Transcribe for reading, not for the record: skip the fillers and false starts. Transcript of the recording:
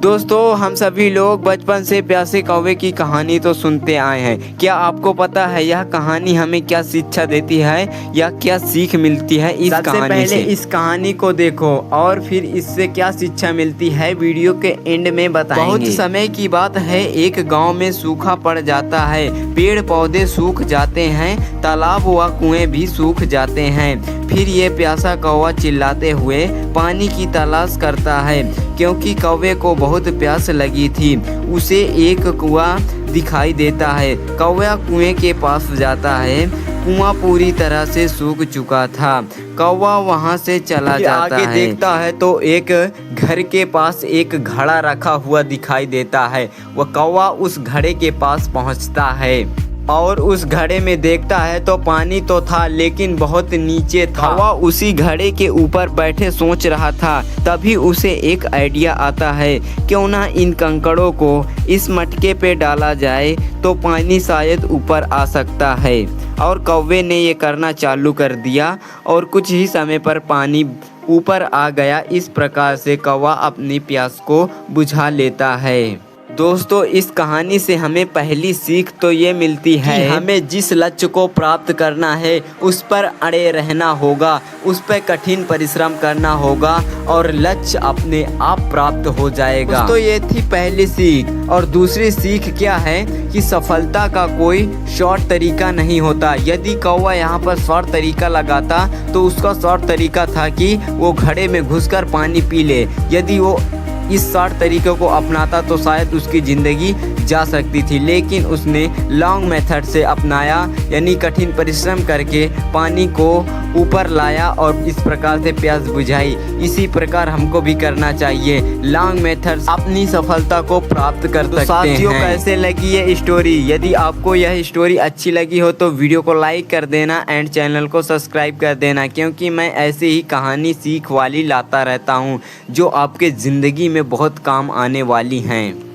दोस्तों, हम सभी लोग बचपन से प्यासे कौवे की कहानी तो सुनते आए हैं। क्या आपको पता है यह कहानी हमें क्या शिक्षा देती है या क्या सीख मिलती है इस कहानी से? सबसे पहले इस कहानी को देखो और फिर इससे क्या शिक्षा मिलती है वीडियो के एंड में बताएंगे। बहुत समय की बात है, एक गांव में सूखा पड़ जाता है। पेड़ पौधे सूख जाते हैं, तालाब व कुएं भी सूख जाते हैं। फिर ये प्यासा कौवा चिल्लाते हुए पानी की तलाश करता है, क्योंकि कौवे को बहुत प्यास लगी थी। उसे एक कुआं दिखाई देता है। कौवा कुएं के पास जाता है। कुआं पूरी तरह से सूख चुका था। कौवा वहां से चला जाता है। आगे देखता है तो एक घर के पास एक घड़ा रखा हुआ दिखाई देता है। वह कौवा उस घड़े के पास पहुंचता है और उस घड़े में देखता है तो पानी तो था, लेकिन बहुत नीचे था। कौवा उसी घड़े के ऊपर बैठे सोच रहा था। तभी उसे एक आइडिया आता है, क्यों ना इन कंकड़ों को इस मटके पे डाला जाए तो पानी शायद ऊपर आ सकता है। और कौवे ने ये करना चालू कर दिया और कुछ ही समय पर पानी ऊपर आ गया। इस प्रकार से कौवा अपनी प्यास को बुझा लेता है। दोस्तों, इस कहानी से हमें पहली सीख तो ये मिलती है कि हमें जिस लक्ष्य को प्राप्त करना है उस पर अड़े रहना होगा, उस पर कठिन परिश्रम करना होगा और लक्ष्य अपने आप प्राप्त हो जाएगा। दोस्तों, ये थी पहली सीख। और दूसरी सीख क्या है कि सफलता का कोई शॉर्ट तरीका नहीं होता। यदि कौवा यहाँ पर शॉर्ट तरीका लगाता तो उसका शॉर्ट तरीका था कि वो घड़े में घुसकर पानी पी ले। यदि वो इस शॉर्ट तरीके को अपनाता तो शायद उसकी ज़िंदगी जा सकती थी, लेकिन उसने लॉन्ग मेथड से अपनाया, यानी कठिन परिश्रम करके पानी को ऊपर लाया और इस प्रकार से प्यास बुझाई। इसी प्रकार हमको भी करना चाहिए। लॉन्ग मेथड अपनी सफलता को प्राप्त कर सकते हैं। साथियों, कैसे लगी ये स्टोरी? यदि आपको यह स्टोरी अच्छी लगी हो तो वीडियो को लाइक कर देना एंड चैनल को सब्सक्राइब कर देना, क्योंकि मैं ऐसे ही कहानी सीख वाली लाता रहता हूँ जो आपके ज़िंदगी में बहुत काम आने वाली हैं।